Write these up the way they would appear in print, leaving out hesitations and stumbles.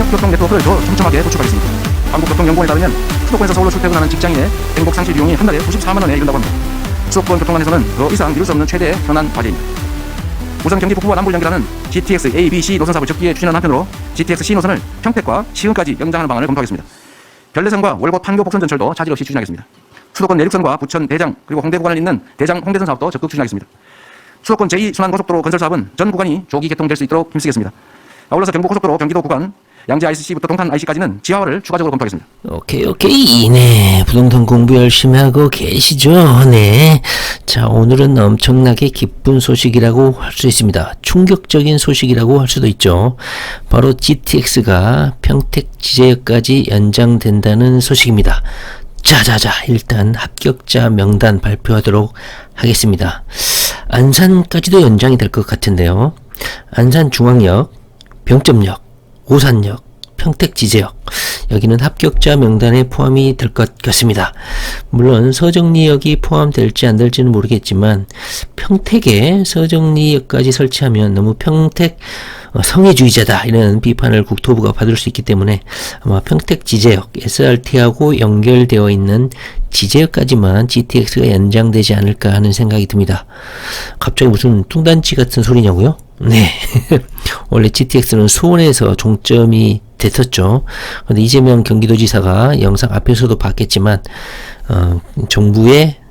교통 네트워크를 더 촘촘하게 구축하겠습니다. 한국교통연구원에 따르면 수도권에서 서울로 출퇴근하는 직장인의 행복 상실 비용이 한 달에 94만 원에 이른다고 합니다. 수도권 교통안에서는 더 이상 미룰 수 없는 최대 현안 과제입니다. 우선 경기 북부와 남부를 연결하는 GTX A, B, C 노선 사업을 적기에 추진하는 한편으로 GTX C 노선을 평택과 시흥까지 연장하는 방안을 검토하겠습니다. 별내선과 월곶 판교 복선 전철도 차질 없이 추진하겠습니다. 수도권 내륙선과 부천 대장 그리고 홍대 구간을 잇는 대장 홍대선 사업도 적극 추진하겠습니다. 수도권 제2순환고속도로 건설 사업은 전 구간이 조기 개통될 수 있도록 힘쓰겠습니다. 아울러서 경부고속도로 경기도 구간 양재 ICC부터 동탄 IC까지는 지하화를 추가적으로 검토하겠습니다. 오케이. 네. 부동산 공부 열심히 하고 계시죠? 네. 자, 오늘은 엄청나게 기쁜 소식이라고 할 수 있습니다. 충격적인 소식이라고 할 수도 있죠. 바로 GTX가 평택 지제역까지 연장된다는 소식입니다. 자자자, 일단 합격자 명단 발표하도록 하겠습니다. 안산까지도 연장이 될 것 같은데요. 안산중앙역, 병점역, 오산역, 평택지제역, 여기는 합격자 명단에 포함이 될 것 같습니다. 물론 서정리역이 포함될지 안 될지는 모르겠지만 평택에 서정리역까지 설치하면 너무 평택 성애주의자다 이런 비판을 국토부가 받을 수 있기 때문에 아마 평택지제역, SRT하고 연결되어 있는 지제역까지만 GTX가 연장되지 않을까 하는 생각이 듭니다. 갑자기 무슨 뚱단지 같은 소리냐고요? 네. 원래 GTX는 수원에서 종점이 됐었죠. 그런데 이재명 경기도지사가 영상 앞에서도 봤겠지만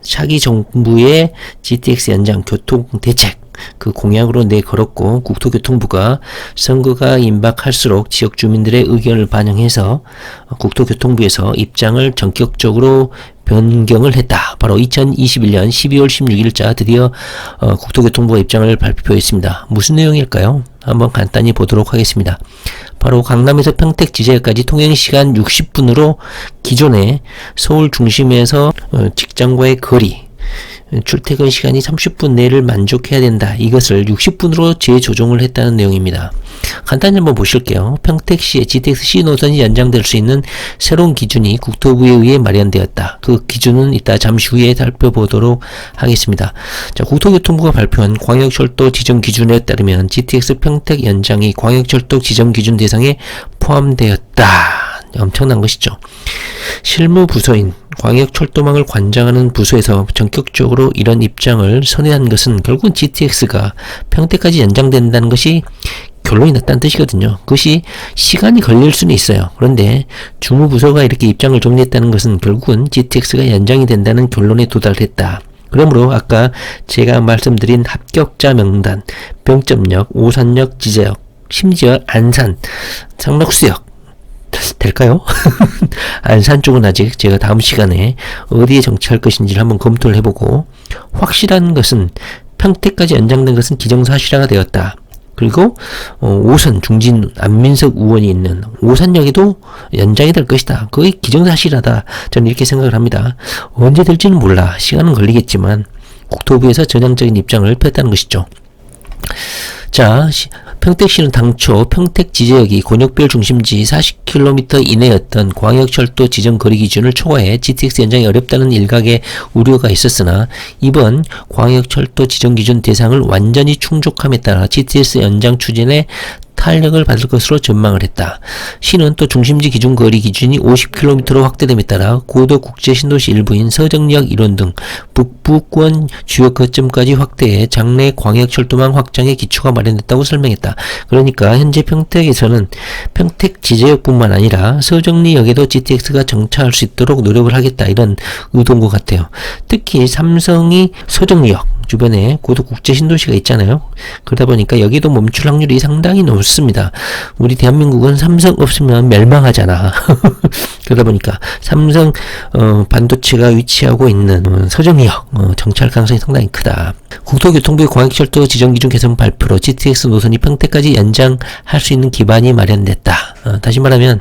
차기 정부의 GTX 연장 교통대책 그 공약으로 내걸었고 국토교통부가 선거가 임박할수록 지역 주민들의 의견을 반영해서 국토교통부에서 입장을 전격적으로 변경을 했다. 바로 2021년 12월 16일자 드디어 국토교통부가 입장을 발표했습니다. 무슨 내용일까요? 한번 간단히 보도록 하겠습니다. 바로 강남에서 평택 지제역까지 통행시간 60분으로 기존에 서울 중심에서 직장과의 거리 출퇴근 시간이 30분 내를 만족해야 된다. 이것을 60분으로 재조정을 했다는 내용입니다. 간단히 한번 보실게요. 평택시의 GTX C 노선이 연장될 수 있는 새로운 기준이 국토부에 의해 마련되었다. 그 기준은 이따 잠시 후에 살펴보도록 하겠습니다. 자, 국토교통부가 발표한 광역철도 지정 기준에 따르면 GTX 평택 연장이 광역철도 지정 기준 대상에 포함되었다. 엄청난 것이죠. 실무 부서인 광역철도망을 관장하는 부서에서 전격적으로 이런 입장을 선회한 것은 결국은 GTX가 평택까지 연장된다는 것이 결론이 났다는 뜻이거든요. 그것이 시간이 걸릴 수는 있어요. 그런데 주무부서가 이렇게 입장을 정리했다는 것은 결국은 GTX가 연장이 된다는 결론에 도달했다. 그러므로 아까 제가 말씀드린 합격자 명단, 병점역, 오산역, 지제역, 심지어 안산, 상록수역 될까요? 안산 쪽은 아직 제가 다음 시간에 어디에 정치할 것인지를 한번 검토를 해보고 확실한 것은 평택까지 연장된 것은 기정사실화가 되었다. 그리고 오선 중진 안민석 의원이 있는 오산역에도 연장이 될 것이다. 거의 기정사실하다. 저는 이렇게 생각을 합니다. 언제 될지는 몰라. 시간은 걸리겠지만 국토부에서 전향적인 입장을 폈다는 것이죠. 자, 평택시는 당초 평택 지제역이 권역별 중심지 40km 이내였던 광역철도 지정 거리 기준을 초과해 GTX 연장이 어렵다는 일각의 우려가 있었으나 이번 광역철도 지정 기준 대상을 완전히 충족함에 따라 GTX 연장 추진에 탄력을 받을 것으로 전망을 했다. 시는 또 중심지 기준 거리 기준이 50km로 확대됨에 따라 고도 국제 신도시 일부인 서정역 이론 등 북부권 주요 거점까지 확대해 장래 광역철도망 확장의 기초가 마련됐다고 설명했다. 그러니까 현재 평택에서는 평택 지제역뿐만 아니라 서정리역에도 GTX가 정차할 수 있도록 노력을 하겠다. 이런 의도인 것 같아요. 특히 삼성이 서정리역 주변에 고도 국제 신도시가 있잖아요. 그러다 보니까 여기도 멈출 확률이 상당히 높습니다. 우리 대한민국은 삼성 없으면 멸망하잖아. 그러다 보니까 삼성 반도체가 위치하고 있는 서정리역 정찰 가능성이 상당히 크다. 국토교통부의 광역철도 지정기준 개선 발표로 GTX 노선이 평택까지 연장할 수 있는 기반이 마련됐다. 다시 말하면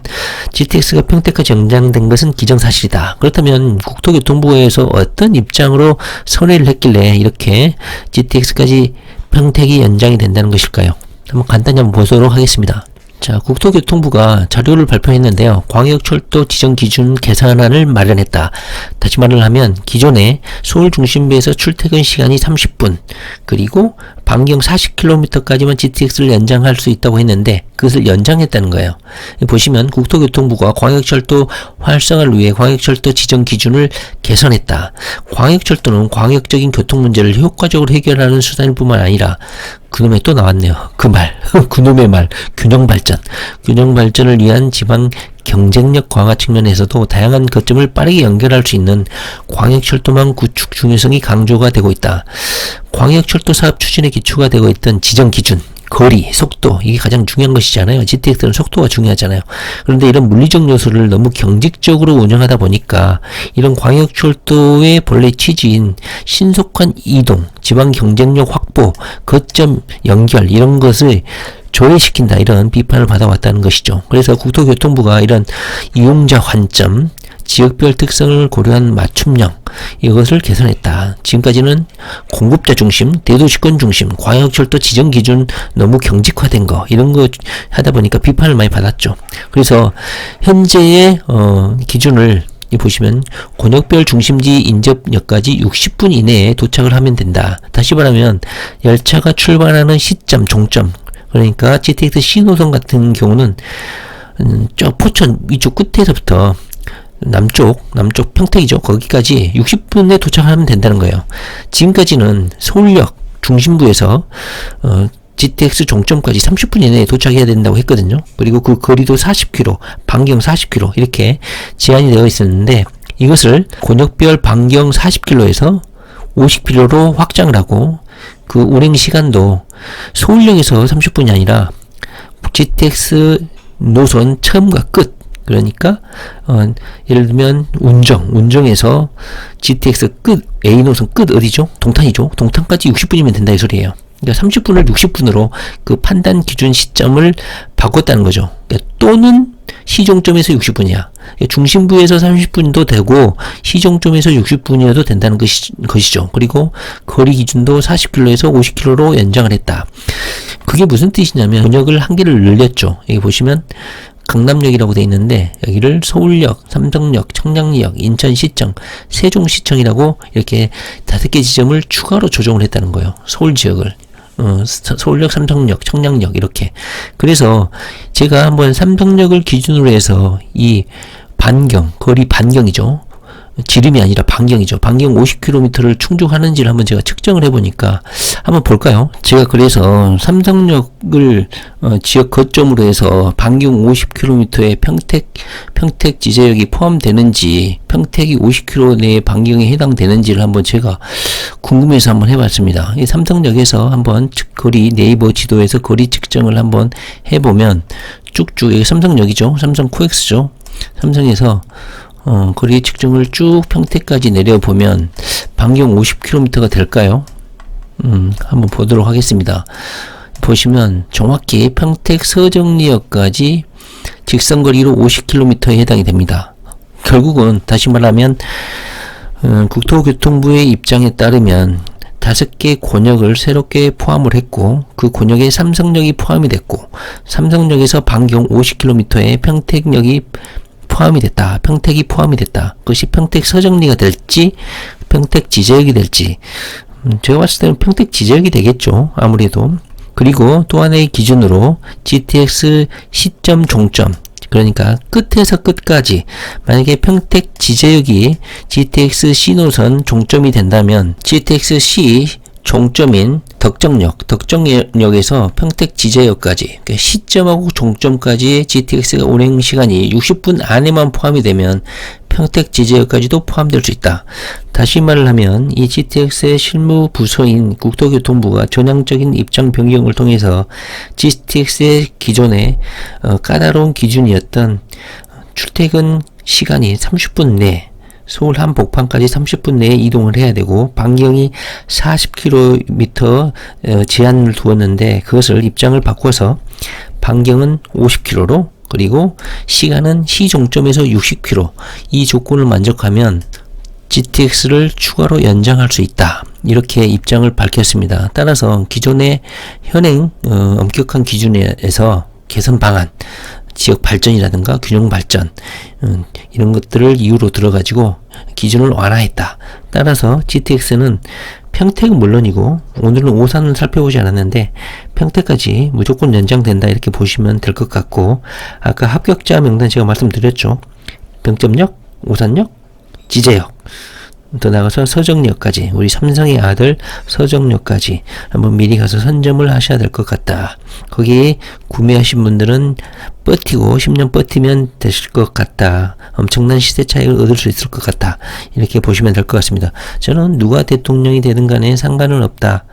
GTX가 평택까지 연장된 것은 기정사실이다. 그렇다면 국토교통부에서 어떤 입장으로 선회를 했길래 이렇게 GTX까지 평택이 연장이 된다는 것일까요? 한번 간단히 한번 보도록 하겠습니다. 자, 국토교통부가 자료를 발표했는데요. 광역철도 지정 기준 개선안을 마련했다. 다시 말을 하면 기존에 서울 중심부에서 출퇴근 시간이 30분, 그리고 반경 40km까지만 GTX를 연장할 수 있다고 했는데 그것을 연장했다는 거예요. 보시면 국토교통부가 광역철도 활성화를 위해 광역철도 지정 기준을 개선했다. 광역철도는 광역적인 교통 문제를 효과적으로 해결하는 수단일 뿐만 아니라, 그놈의 또 나왔네요. 그 말. 그놈의 말. 균형 발전. 균형 발전을 위한 지방 경쟁력 강화 측면에서도 다양한 거점을 빠르게 연결할 수 있는 광역철도망 구축 중요성이 강조가 되고 있다. 광역철도 사업 추진의 기초가 되고 있던 지정 기준, 거리, 속도, 이게 가장 중요한 것이잖아요. GTX는 속도가 중요하잖아요. 그런데 이런 물리적 요소를 너무 경직적으로 운영하다 보니까 이런 광역철도의 본래 취지인 신속한 이동, 지방 경쟁력 확보, 거점 연결, 이런 것을 조회시킨다, 이런 비판을 받아왔다는 것이죠. 그래서 국토교통부가 이런 이용자 관점, 지역별 특성을 고려한 맞춤형, 이것을 개선했다. 지금까지는 공급자 중심, 대도시권 중심, 광역철도 지정 기준 너무 경직화된 거, 이런 거 하다 보니까 비판을 많이 받았죠. 그래서 현재의 기준을 보시면 권역별 중심지 인접역까지 60분 이내에 도착을 하면 된다. 다시 말하면 열차가 출발하는 시점, 종점, 그러니까 GTX C노선 같은 경우는 저 포천 이쪽 끝에서부터 남쪽 평택이죠. 거기까지 60분에 도착하면 된다는 거예요. 지금까지는 서울역 중심부에서 GTX 종점까지 30분 이내에 도착해야 된다고 했거든요. 그리고 그 거리도 40km, 반경 40km 이렇게 제한이 되어 있었는데, 이것을 권역별 반경 40km에서 50km로 확장을 하고, 그 운행 시간도 서울역에서 30분이 아니라 GTX 노선 처음과 끝, 그러니까 예를 들면 운정에서 GTX 끝, A 노선 끝 어디죠? 동탄이죠. 동탄까지 60분이면 된다, 이 소리예요. 그러니까 30분을 60분으로 그 판단 기준 시점을 바꿨다는 거죠. 그러니까 또는 시종점에서 60분이야. 중심부에서 30분도 되고 시종점에서 60분이어도 된다는 것이죠. 그리고 거리 기준도 40km에서 50km로 연장을 했다. 그게 무슨 뜻이냐면 권역을 한 개를 늘렸죠. 여기 보시면 강남역이라고 되어 있는데 여기를 서울역, 삼성역, 청량리역, 인천시청, 세종시청이라고 이렇게 5개 지점을 추가로 조정을 했다는 거예요. 서울 지역을. 서울역, 삼성역, 청량역 이렇게. 그래서 제가 한번 삼성역을 기준으로 해서 이 반경, 거리 반경이죠. 지름이 아니라 반경이죠. 반경 50km를 충족하는지를 한번 제가 측정을 해보니까 한번 볼까요? 제가 그래서 삼성역을 지역 거점으로 해서 반경 50km의 평택 지제역이 포함되는지, 평택이 50km 내의 반경에 해당되는지를 한번 제가 궁금해서 한번 해봤습니다. 이 삼성역에서 한번 거리, 네이버 지도에서 거리 측정을 한번 해보면 쭉쭉, 여기 삼성역이죠. 삼성 코엑스죠. 삼성에서 거리 측정을 쭉 평택까지 내려보면 반경 50km가 될까요? 한번 보도록 하겠습니다. 보시면 정확히 평택 서정리역까지 직선거리로 50km에 해당이 됩니다. 결국은 다시 말하면 국토교통부의 입장에 따르면 5개 권역을 새롭게 포함을 했고, 그 권역에 삼성역이 포함이 됐고, 삼성역에서 반경 50km에 평택역이 포함이 됐다. 평택이 포함이 됐다. 그것이 평택 서정리가 될지 평택 지제역이 될지, 제가 봤을 때는 평택 지제역이 되겠죠. 아무래도. 그리고 또 하나의 기준으로 GTX 시점 종점, 그러니까 끝에서 끝까지 만약에 평택 지제역이 GTX C노선 종점이 된다면 GTX C 종점인 덕정역에서 평택 지제역까지, 그러니까 시점하고 종점까지의 GTX가 운행 시간이 60분 안에만 포함이 되면 평택 지제역까지도 포함될 수 있다. 다시 말을 하면 이 GTX의 실무 부서인 국토교통부가 전향적인 입장 변경을 통해서 GTX의 기존의 까다로운 기준이었던 출퇴근 시간이 30분 내, 서울 한복판까지 30분 내에 이동을 해야 되고 반경이 40km 제한을 두었는데, 그것을 입장을 바꿔서 반경은 50km로, 그리고 시간은 시종점에서 60km, 이 조건을 만족하면 GTX를 추가로 연장할 수 있다. 이렇게 입장을 밝혔습니다. 따라서 기존의 현행 엄격한 기준에서 개선 방안, 지역 발전이라든가 균형 발전, 이런 것들을 이유로 들어가지고 기준을 완화했다. 따라서 GTX는 평택은 물론이고, 오늘은 오산을 살펴보지 않았는데 평택까지 무조건 연장된다 이렇게 보시면 될 것 같고, 아까 합격자 명단 제가 말씀드렸죠. 병점역, 오산역, 지제역, 더 나가서 서정역까지, 우리 삼성의 아들 서정역까지 한번 미리 가서 선점을 하셔야 될 것 같다. 거기에 구매하신 분들은 버티고 10년 버티면 되실 것 같다. 엄청난 시세 차익을 얻을 수 있을 것 같다. 이렇게 보시면 될 것 같습니다. 저는 누가 대통령이 되든 간에 상관은 없다.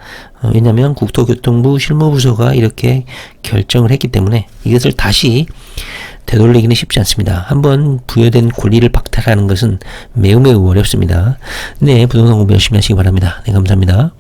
왜냐하면 국토교통부 실무부서가 이렇게 결정을 했기 때문에 이것을 다시 되돌리기는 쉽지 않습니다. 한번 부여된 권리를 박탈하는 것은 매우 어렵습니다. 네, 부동산 공부 열심히 하시기 바랍니다. 네, 감사합니다.